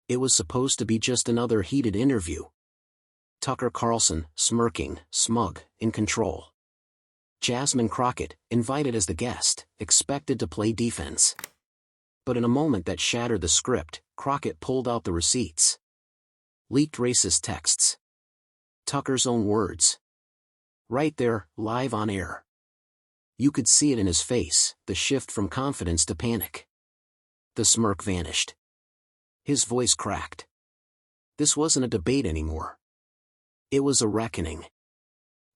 It was supposed to be just another heated interview. Tucker Carlson, smirking, smug, in control. Jasmine Crockett, invited as the guest, expected to play defense. But in a moment that shattered the script, Crockett pulled out the receipts. Leaked racist texts. Tucker's own words. Right there, live on air. You could see it in his face, the shift from confidence to panic. The smirk vanished. His voice cracked. This wasn't a debate anymore. It was a reckoning.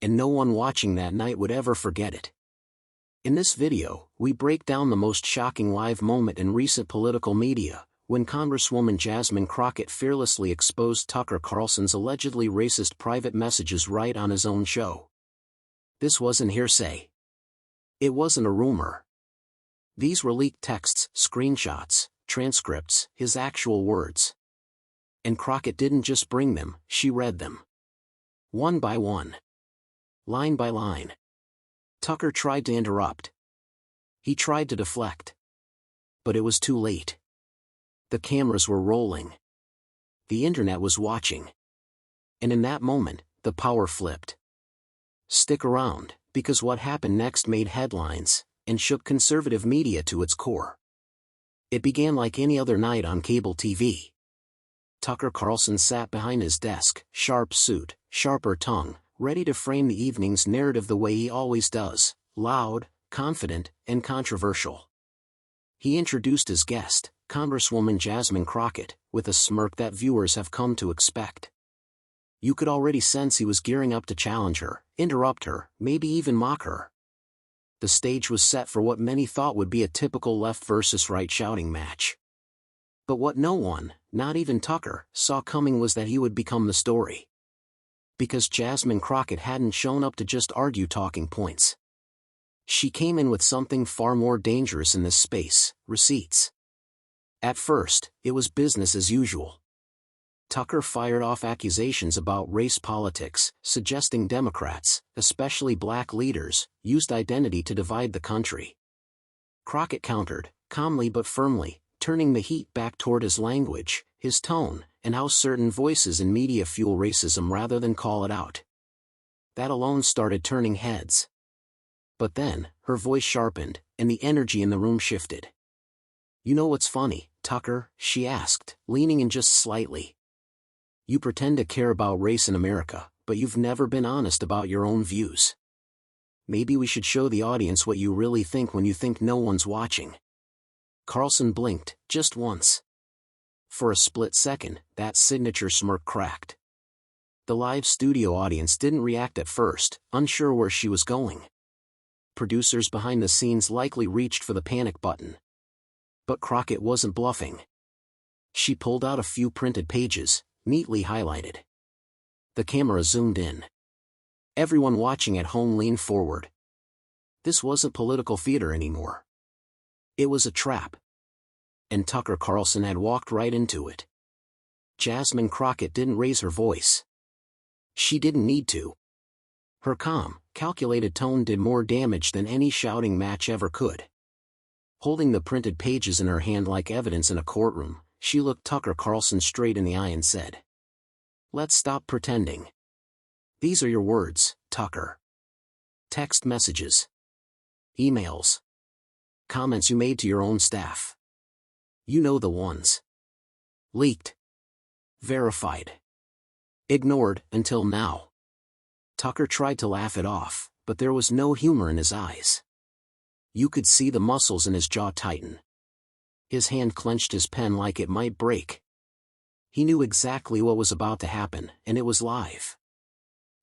And no one watching that night would ever forget it. In this video, we break down the most shocking live moment in recent political media, when Congresswoman Jasmine Crockett fearlessly exposed Tucker Carlson's allegedly racist private messages right on his own show. This wasn't hearsay. It wasn't a rumor. These were leaked texts, screenshots, transcripts, his actual words. And Crockett didn't just bring them, she read them. One by one. Line by line. Tucker tried to interrupt. He tried to deflect. But it was too late. The cameras were rolling. The internet was watching. And in that moment, the power flipped. Stick around, because what happened next made headlines, and shook conservative media to its core. It began like any other night on cable TV. Tucker Carlson sat behind his desk, sharp suit, sharper tongue, ready to frame the evening's narrative the way he always does, loud, confident, and controversial. He introduced his guest, Congresswoman Jasmine Crockett, with a smirk that viewers have come to expect. You could already sense he was gearing up to challenge her, interrupt her, maybe even mock her. The stage was set for what many thought would be a typical left versus right shouting match. But what no one, not even Tucker, saw coming was that he would become the story. Because Jasmine Crockett hadn't shown up to just argue talking points. She came in with something far more dangerous in this space: receipts. At first, it was business as usual. Tucker fired off accusations about race politics, suggesting Democrats, especially black leaders, used identity to divide the country. Crockett countered, calmly but firmly, turning the heat back toward his language, his tone, and how certain voices in media fuel racism rather than call it out. That alone started turning heads. But then, her voice sharpened, and the energy in the room shifted. "You know what's funny, Tucker?" she asked, leaning in just slightly. "You pretend to care about race in America, but you've never been honest about your own views. Maybe we should show the audience what you really think when you think no one's watching." Carlson blinked, just once. For a split second, that signature smirk cracked. The live studio audience didn't react at first, unsure where she was going. Producers behind the scenes likely reached for the panic button. But Crockett wasn't bluffing. She pulled out a few printed pages, neatly highlighted. The camera zoomed in. Everyone watching at home leaned forward. This wasn't political theater anymore. It was a trap. And Tucker Carlson had walked right into it. Jasmine Crockett didn't raise her voice. She didn't need to. Her calm, calculated tone did more damage than any shouting match ever could. Holding the printed pages in her hand like evidence in a courtroom, she looked Tucker Carlson straight in the eye and said, "Let's stop pretending. These are your words, Tucker. Text messages. Emails. Comments you made to your own staff. You know the ones. Leaked. Verified. Ignored, until now." Tucker tried to laugh it off, but there was no humor in his eyes. You could see the muscles in his jaw tighten. His hand clenched his pen like it might break. He knew exactly what was about to happen, and it was live.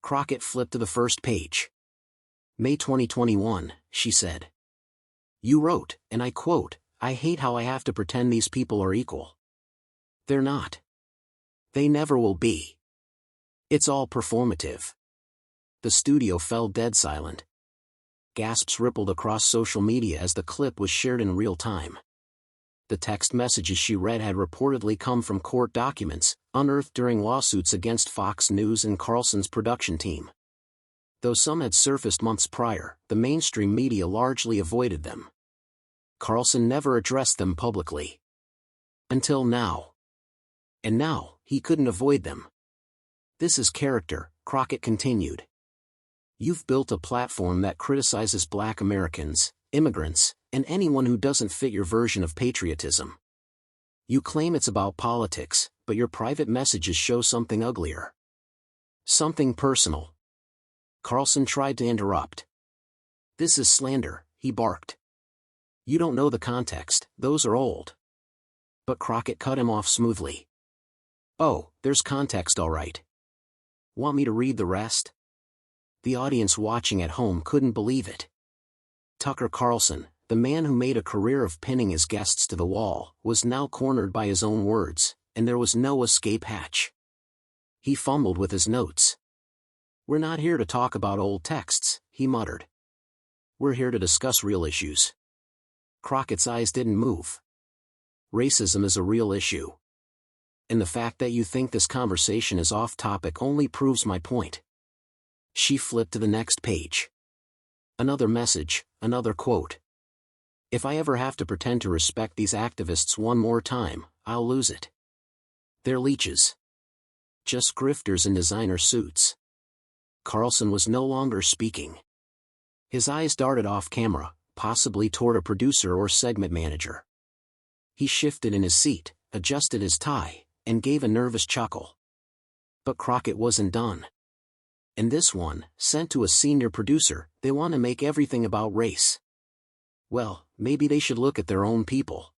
Crockett flipped to the first page. "May 2021, she said. You wrote, and I quote, 'I hate how I have to pretend these people are equal. They're not. They never will be. It's all performative.'" The studio fell dead silent. Gasps rippled across social media as the clip was shared in real time. The text messages she read had reportedly come from court documents, unearthed during lawsuits against Fox News and Carlson's production team. Though some had surfaced months prior, the mainstream media largely avoided them. Carlson never addressed them publicly. Until now. And now, he couldn't avoid them. This is character, Crockett continued. You've built a platform that criticizes Black Americans, immigrants, and anyone who doesn't fit your version of patriotism. You claim it's about politics, but your private messages show something uglier. Something personal. Carlson tried to interrupt. This is slander, he barked. You don't know the context, those are old. But Crockett cut him off smoothly. Oh, there's context all right. Want me to read the rest? The audience watching at home couldn't believe it. Tucker Carlson, the man who made a career of pinning his guests to the wall, was now cornered by his own words, and there was no escape hatch. He fumbled with his notes. We're not here to talk about old texts, he muttered. We're here to discuss real issues. Crockett's eyes didn't move. Racism is a real issue. And the fact that you think this conversation is off topic only proves my point. She flipped to the next page. Another message, another quote. If I ever have to pretend to respect these activists one more time, I'll lose it. They're leeches. Just grifters in designer suits. Carlson was no longer speaking. His eyes darted off camera, possibly toward a producer or segment manager. He shifted in his seat, adjusted his tie, and gave a nervous chuckle. But Crockett wasn't done. In this one, sent to a senior producer, they want to make everything about race. Well, maybe they should look at their own people.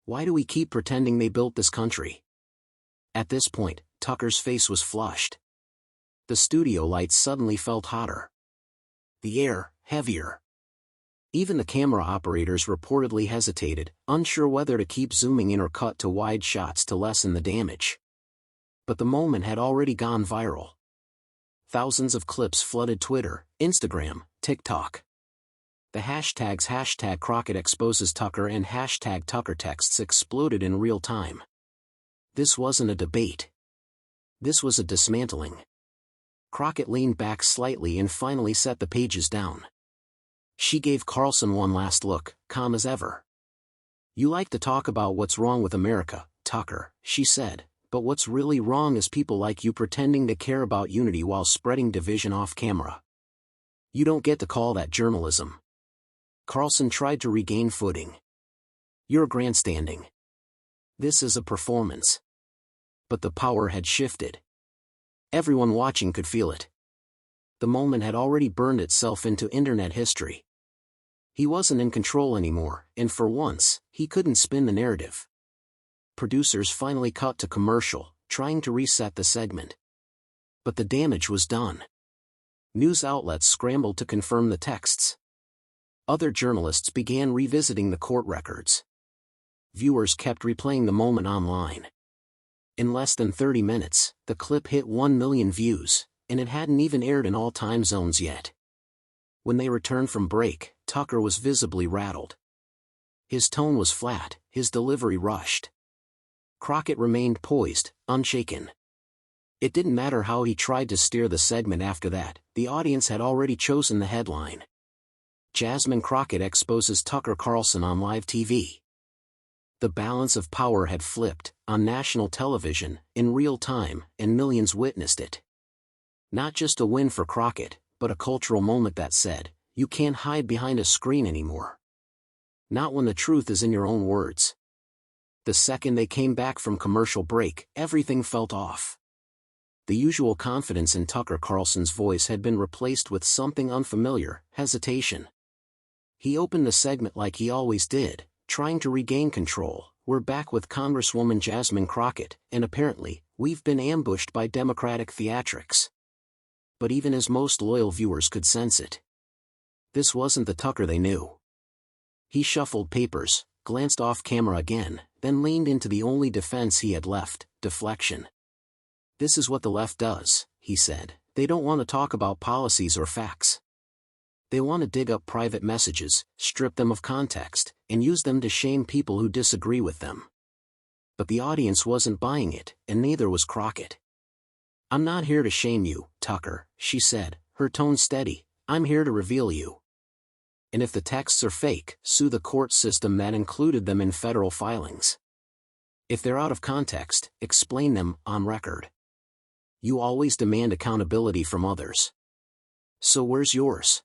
Why do we keep pretending they built this country? At this point, Tucker's face was flushed. The studio lights suddenly felt hotter. The air, heavier. Even the camera operators reportedly hesitated, unsure whether to keep zooming in or cut to wide shots to lessen the damage. But the moment had already gone viral. Thousands of clips flooded Twitter, Instagram, TikTok. The hashtags #Crockett exposes Tucker and #Tucker texts exploded in real time. This wasn't a debate. This was a dismantling. Crockett leaned back slightly and finally set the pages down. She gave Carlson one last look, calm as ever. You like to talk about what's wrong with America, Tucker, she said, but what's really wrong is people like you pretending to care about unity while spreading division off camera. You don't get to call that journalism. Carlson tried to regain footing. You're grandstanding. This is a performance. But the power had shifted. Everyone watching could feel it. The moment had already burned itself into internet history. He wasn't in control anymore, and for once, he couldn't spin the narrative. Producers finally cut to commercial, trying to reset the segment. But the damage was done. News outlets scrambled to confirm the texts. Other journalists began revisiting the court records. Viewers kept replaying the moment online. In less than 30 minutes, the clip hit 1 million views, and it hadn't even aired in all time zones yet. When they returned from break, Tucker was visibly rattled. His tone was flat, his delivery rushed. Crockett remained poised, unshaken. It didn't matter how he tried to steer the segment after that, the audience had already chosen the headline. Jasmine Crockett exposes Tucker Carlson on live TV. The balance of power had flipped, on national television, in real time, and millions witnessed it. Not just a win for Crockett, but a cultural moment that said, you can't hide behind a screen anymore. Not when the truth is in your own words. The second they came back from commercial break, everything felt off. The usual confidence in Tucker Carlson's voice had been replaced with something unfamiliar, hesitation. He opened the segment like he always did, trying to regain control. We're back with Congresswoman Jasmine Crockett, and apparently, we've been ambushed by Democratic theatrics. But even his most loyal viewers could sense it. This wasn't the Tucker they knew. He shuffled papers, glanced off camera again, then leaned into the only defense he had left, deflection. This is what the left does, he said. They don't want to talk about policies or facts. They want to dig up private messages, strip them of context, and use them to shame people who disagree with them. But the audience wasn't buying it, and neither was Crockett. I'm not here to shame you, Tucker, she said, her tone steady. I'm here to reveal you. And if the texts are fake, sue the court system that included them in federal filings. If they're out of context, explain them on record. You always demand accountability from others. So where's yours?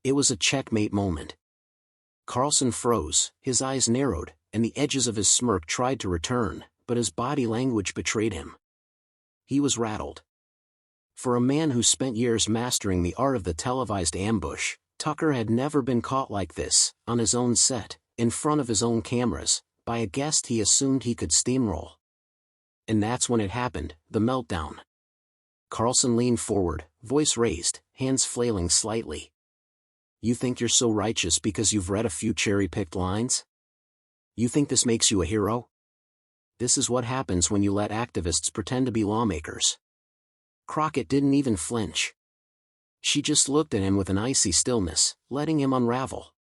It was a checkmate moment. Carlson froze, his eyes narrowed, and the edges of his smirk tried to return, but his body language betrayed him. He was rattled. For a man who spent years mastering the art of the televised ambush, Tucker had never been caught like this, on his own set, in front of his own cameras, by a guest he assumed he could steamroll. And that's when it happened, the meltdown. Carlson leaned forward, voice raised, hands flailing slightly. You think you're so righteous because you've read a few cherry-picked lines? You think this makes you a hero? This is what happens when you let activists pretend to be lawmakers. Crockett didn't even flinch. She just looked at him with an icy stillness, letting him unravel.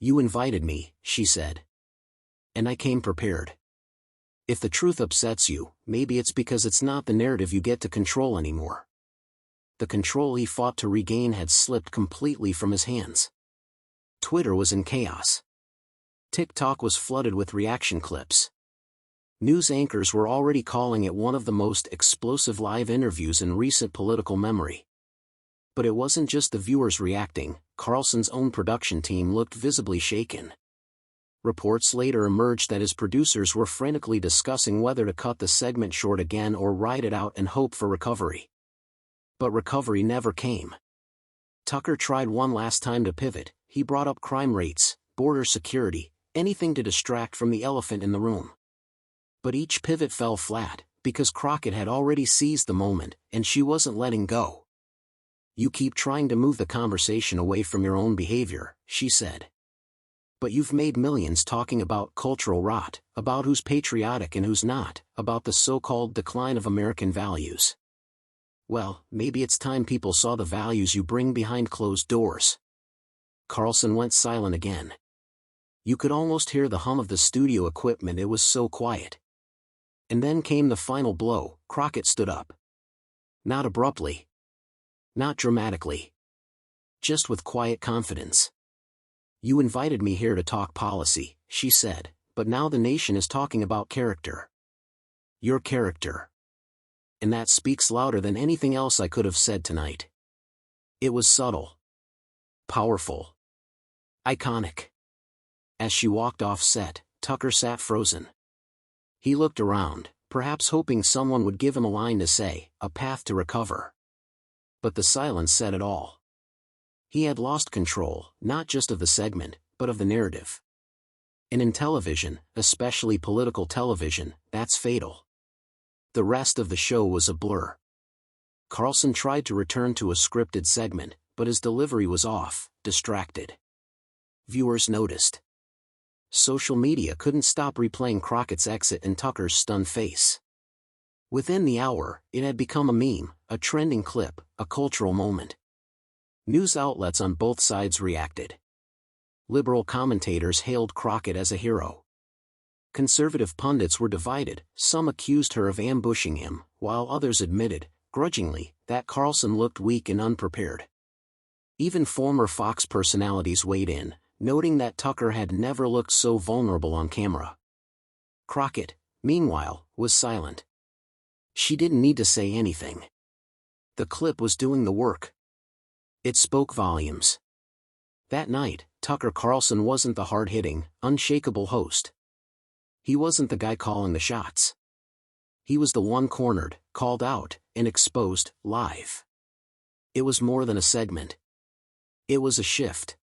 You invited me, she said. And I came prepared. If the truth upsets you, maybe it's because it's not the narrative you get to control anymore. The control he fought to regain had slipped completely from his hands. Twitter was in chaos. TikTok was flooded with reaction clips. News anchors were already calling it one of the most explosive live interviews in recent political memory. But it wasn't just the viewers reacting, Carlson's own production team looked visibly shaken. Reports later emerged that his producers were frantically discussing whether to cut the segment short again or ride it out and hope for recovery. But recovery never came. Tucker tried one last time to pivot. He brought up crime rates, border security, anything to distract from the elephant in the room. But each pivot fell flat, because Crockett had already seized the moment, and she wasn't letting go. You keep trying to move the conversation away from your own behavior, she said. But you've made millions talking about cultural rot, about who's patriotic and who's not, about the so-called decline of American values. Well, maybe it's time people saw the values you bring behind closed doors. Carlson went silent again. You could almost hear the hum of the studio equipment, it was so quiet. And then came the final blow. Crockett stood up. Not abruptly. Not dramatically. Just with quiet confidence. You invited me here to talk policy, she said, but now the nation is talking about character. Your character. And that speaks louder than anything else I could have said tonight. It was subtle. Powerful. Iconic. As she walked off set, Tucker sat frozen. He looked around, perhaps hoping someone would give him a line to say, a path to recover. But the silence said it all. He had lost control, not just of the segment, but of the narrative. And in television, especially political television, that's fatal. The rest of the show was a blur. Carlson tried to return to a scripted segment, but his delivery was off, distracted. Viewers noticed. Social media couldn't stop replaying Crockett's exit and Tucker's stunned face. Within the hour, it had become a meme, a trending clip, a cultural moment. News outlets on both sides reacted. Liberal commentators hailed Crockett as a hero. Conservative pundits were divided, some accused her of ambushing him, while others admitted, grudgingly, that Carlson looked weak and unprepared. Even former Fox personalities weighed in, noting that Tucker had never looked so vulnerable on camera. Crockett, meanwhile, was silent. She didn't need to say anything. The clip was doing the work. It spoke volumes. That night, Tucker Carlson wasn't the hard-hitting, unshakable host. He wasn't the guy calling the shots. He was the one cornered, called out, and exposed, live. It was more than a segment. It was a shift.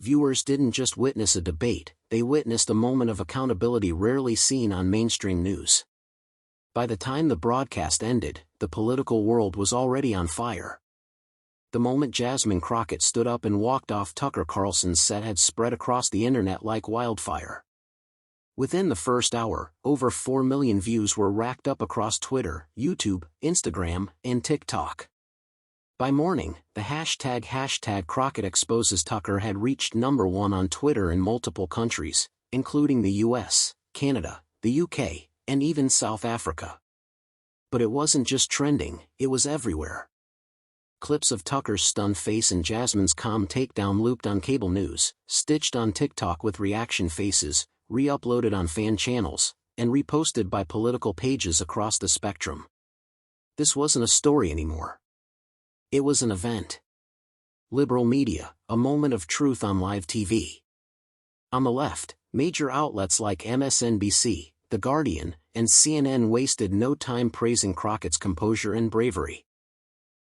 Viewers didn't just witness a debate, they witnessed a moment of accountability rarely seen on mainstream news. By the time the broadcast ended, the political world was already on fire. The moment Jasmine Crockett stood up and walked off Tucker Carlson's set had spread across the internet like wildfire. Within the first hour, over 4 million views were racked up across Twitter, YouTube, Instagram, and TikTok. By morning, the hashtag Crockett exposes Tucker had reached #1 on Twitter in multiple countries, including the US, Canada, the UK, and even South Africa. But it wasn't just trending, it was everywhere. Clips of Tucker's stunned face and Jasmine's calm takedown looped on cable news, stitched on TikTok with reaction faces, re-uploaded on fan channels, and reposted by political pages across the spectrum. This wasn't a story anymore. It was an event. Liberal media, a moment of truth on live TV. On the left, major outlets like MSNBC, The Guardian, and CNN wasted no time praising Crockett's composure and bravery.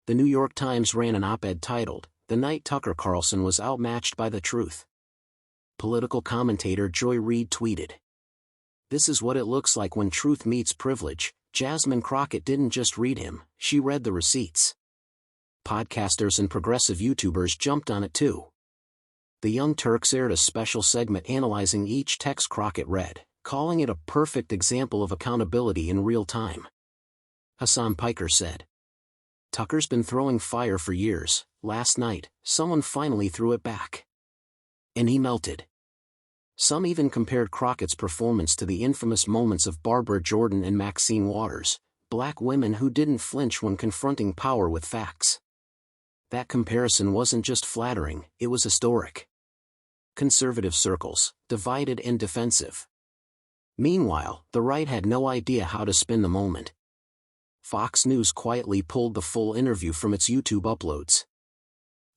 The New York Times ran an op-ed titled, "The Night Tucker Carlson Was Outmatched by the Truth." Political commentator Joy Reid tweeted, "This is what it looks like when truth meets privilege. Jasmine Crockett didn't just read him, she read the receipts." Podcasters and progressive YouTubers jumped on it too. The Young Turks aired a special segment analyzing each text Crockett read, calling it a perfect example of accountability in real time. Hassan Piker said, "Tucker's been throwing fire for years. Last night, someone finally threw it back. And he melted." Some even compared Crockett's performance to the infamous moments of Barbara Jordan and Maxine Waters, black women who didn't flinch when confronting power with facts. That comparison wasn't just flattering, it was historic. Conservative circles, divided and defensive. Meanwhile, the right had no idea how to spin the moment. Fox News quietly pulled the full interview from its YouTube uploads.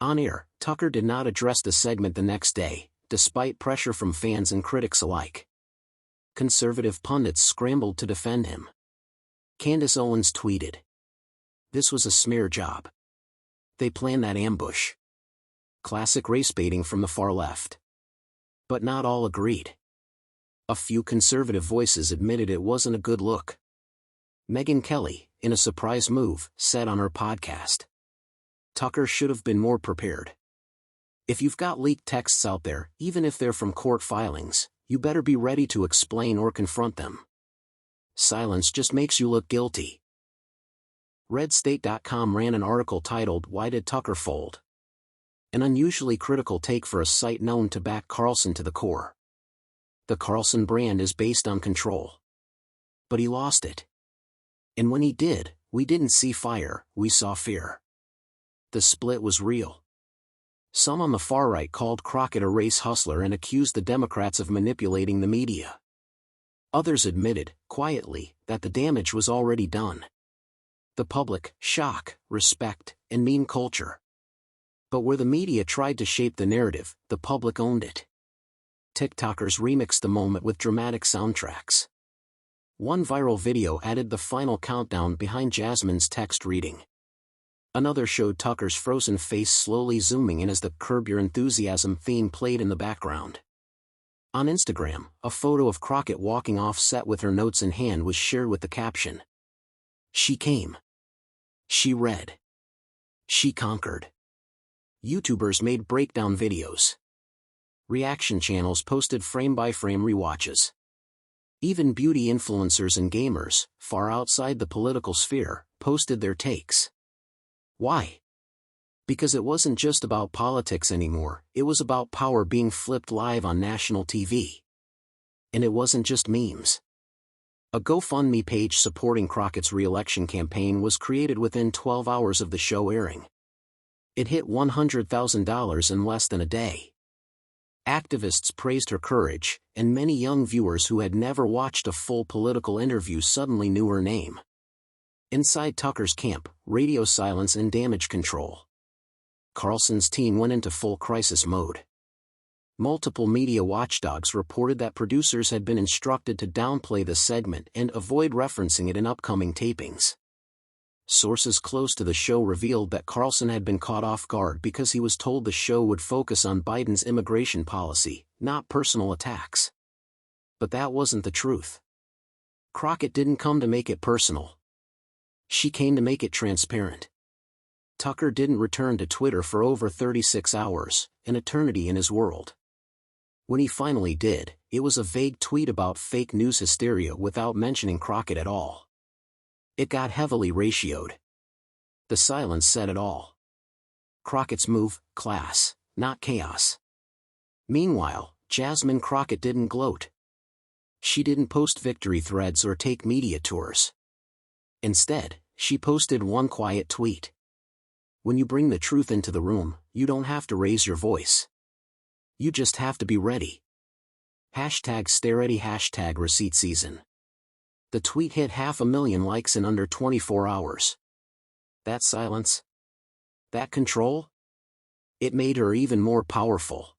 On air, Tucker did not address the segment the next day, despite pressure from fans and critics alike. Conservative pundits scrambled to defend him. Candace Owens tweeted, "This was a smear job. They planned that ambush." Classic race baiting from the far left. But not all agreed. A few conservative voices admitted it wasn't a good look. Megyn Kelly, in a surprise move, said on her podcast, "Tucker should have been more prepared. If you've got leaked texts out there, even if they're from court filings, you better be ready to explain or confront them. Silence just makes you look guilty." RedState.com ran an article titled, "Why Did Tucker Fold?" An unusually critical take for a site known to back Carlson to the core. The Carlson brand is based on control. But he lost it. And when he did, we didn't see fire, we saw fear. The split was real. Some on the far right called Crockett a race hustler and accused the Democrats of manipulating the media. Others admitted, quietly, that the damage was already done. The public, shock, respect, and meme culture. But where the media tried to shape the narrative, the public owned it. TikTokers remixed the moment with dramatic soundtracks. One viral video added the final countdown behind Jasmine's text reading. Another showed Tucker's frozen face slowly zooming in as the "Curb Your Enthusiasm" theme played in the background. On Instagram, a photo of Crockett walking off set with her notes in hand was shared with the caption, "She came. She read. She conquered." YouTubers made breakdown videos. Reaction channels posted frame-by-frame rewatches. Even beauty influencers and gamers, far outside the political sphere, posted their takes. Why? Because it wasn't just about politics anymore, it was about power being flipped live on national TV. And it wasn't just memes. A GoFundMe page supporting Crockett's re-election campaign was created within 12 hours of the show airing. It hit $100,000 in less than a day. Activists praised her courage, and many young viewers who had never watched a full political interview suddenly knew her name. Inside Tucker's camp, radio silence and damage control. Carlson's team went into full crisis mode. Multiple media watchdogs reported that producers had been instructed to downplay the segment and avoid referencing it in upcoming tapings. Sources close to the show revealed that Carlson had been caught off guard because he was told the show would focus on Biden's immigration policy, not personal attacks. But that wasn't the truth. Crockett didn't come to make it personal. She came to make it transparent. Tucker didn't return to Twitter for over 36 hours, an eternity in his world. When he finally did, it was a vague tweet about fake news hysteria without mentioning Crockett at all. It got heavily ratioed. The silence said it all. Crockett's move, class, not chaos. Meanwhile, Jasmine Crockett didn't gloat. She didn't post victory threads or take media tours. Instead, she posted one quiet tweet. When you bring the truth into the room, you don't have to raise your voice. You just have to be ready. #StayReady #receipt season. The tweet hit 500,000 likes in under 24 hours. That silence? That control? It made her even more powerful.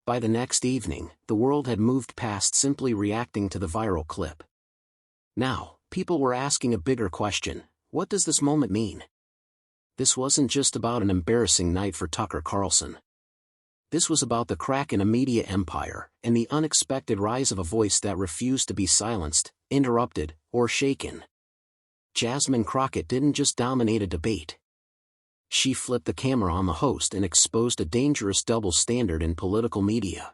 By the next evening, the world had moved past simply reacting to the viral clip. Now, people were asking a bigger question: what does this moment mean? This wasn't just about an embarrassing night for Tucker Carlson. This was about the crack in a media empire, and the unexpected rise of a voice that refused to be silenced, interrupted, or shaken. Jasmine Crockett didn't just dominate a debate. She flipped the camera on the host and exposed a dangerous double standard in political media.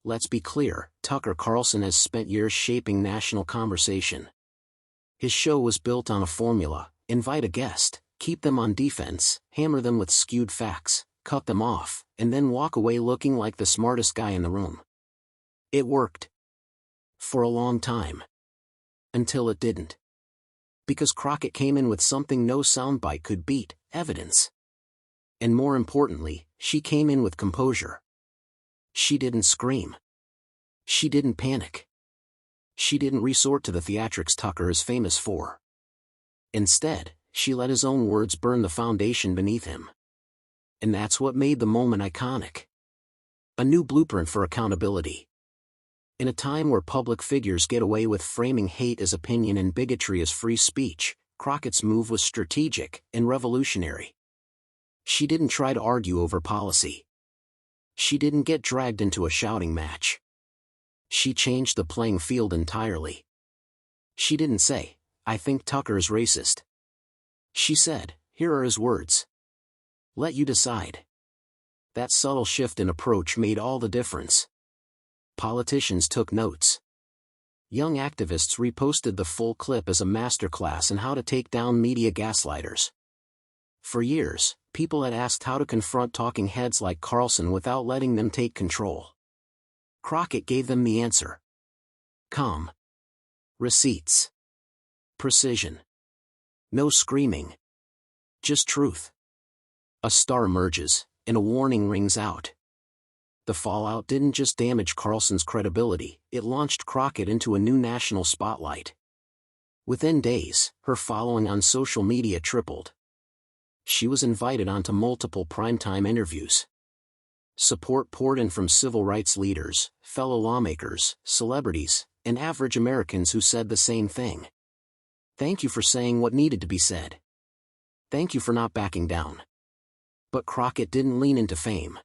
Let's be clear, Tucker Carlson has spent years shaping national conversation. His show was built on a formula: invite a guest, keep them on defense, hammer them with skewed facts, cut them off, and then walk away looking like the smartest guy in the room. It worked. For a long time. Until it didn't. Because Crockett came in with something no soundbite could beat: evidence. And more importantly, she came in with composure. She didn't scream. She didn't panic. She didn't resort to the theatrics Tucker is famous for. Instead, she let his own words burn the foundation beneath him. And that's what made the moment iconic. A new blueprint for accountability. In a time where public figures get away with framing hate as opinion and bigotry as free speech, Crockett's move was strategic and revolutionary. She didn't try to argue over policy. She didn't get dragged into a shouting match. She changed the playing field entirely. She didn't say, "I think Tucker is racist." She said, "Here are his words. Let you decide." That subtle shift in approach made all the difference. Politicians took notes. Young activists reposted the full clip as a masterclass in how to take down media gaslighters. For years, people had asked how to confront talking heads like Carlson without letting them take control. Crockett gave them the answer. Calm. Receipts. Precision. No screaming. Just truth. A star emerges, and a warning rings out. The fallout didn't just damage Carlson's credibility, it launched Crockett into a new national spotlight. Within days, her following on social media tripled. She was invited onto multiple primetime interviews. Support poured in from civil rights leaders, fellow lawmakers, celebrities, and average Americans who said the same thing. Thank you for saying what needed to be said. Thank you for not backing down. But Crockett didn't lean into fame.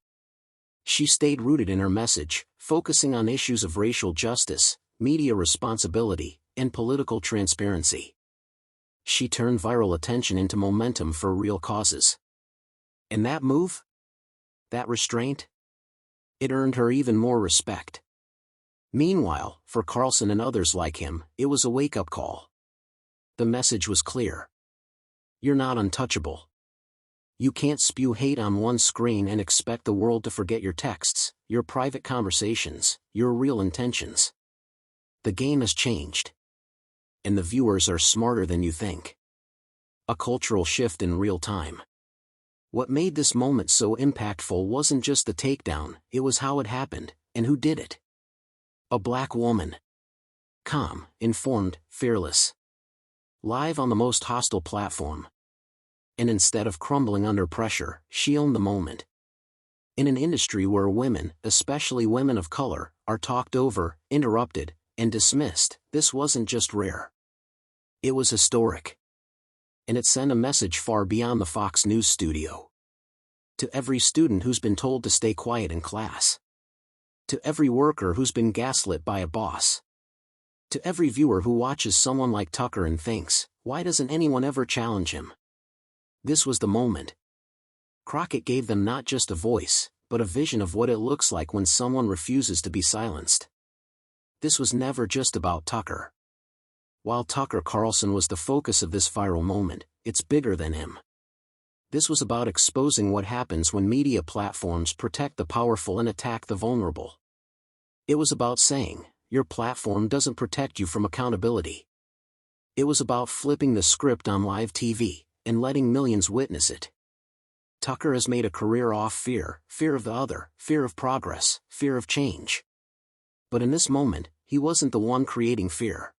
She stayed rooted in her message, focusing on issues of racial justice, media responsibility, and political transparency. She turned viral attention into momentum for real causes. And that move? That restraint? It earned her even more respect. Meanwhile, for Carlson and others like him, it was a wake-up call. The message was clear. You're not untouchable. You can't spew hate on one screen and expect the world to forget your texts, your private conversations, your real intentions. The game has changed. And the viewers are smarter than you think. A cultural shift in real time. What made this moment so impactful wasn't just the takedown, it was how it happened, and who did it. A black woman. Calm, informed, fearless. Live on the most hostile platform. And instead of crumbling under pressure, she owned the moment. In an industry where women, especially women of color, are talked over, interrupted, and dismissed, this wasn't just rare. It was historic. And it sent a message far beyond the Fox News studio. To every student who's been told to stay quiet in class. To every worker who's been gaslit by a boss. To every viewer who watches someone like Tucker and thinks, why doesn't anyone ever challenge him? This was the moment. Crockett gave them not just a voice, but a vision of what it looks like when someone refuses to be silenced. This was never just about Tucker. While Tucker Carlson was the focus of this viral moment, it's bigger than him. This was about exposing what happens when media platforms protect the powerful and attack the vulnerable. It was about saying, your platform doesn't protect you from accountability. It was about flipping the script on live TV, and letting millions witness it. Tucker has made a career off fear, fear of the other, fear of progress, fear of change. But in this moment, he wasn't the one creating fear.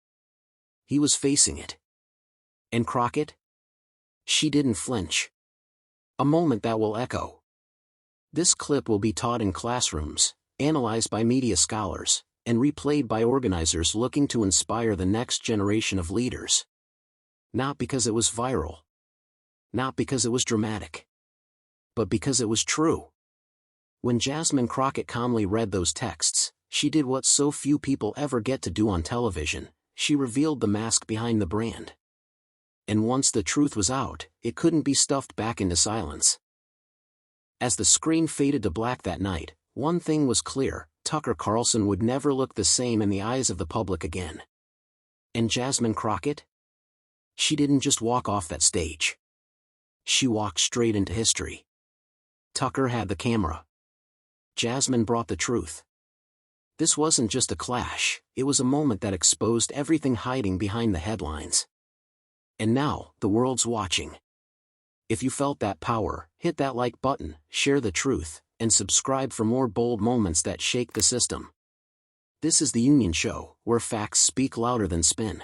he was facing it. And Crockett? She didn't flinch. A moment that will echo. This clip will be taught in classrooms, analyzed by media scholars, and replayed by organizers looking to inspire the next generation of leaders. Not because it was viral. Not because it was dramatic. But because it was true. When Jasmine Crockett calmly read those texts, she did what so few people ever get to do on television. She revealed the mask behind the brand. And once the truth was out, it couldn't be stuffed back into silence. As the screen faded to black that night, one thing was clear: Tucker Carlson would never look the same in the eyes of the public again. And Jasmine Crockett? She didn't just walk off that stage. She walked straight into history. Tucker had the camera. Jasmine brought the truth. This wasn't just a clash, it was a moment that exposed everything hiding behind the headlines. And now, the world's watching. If you felt that power, hit that like button, share the truth, and subscribe for more bold moments that shake the system. This is The Union Show, where facts speak louder than spin.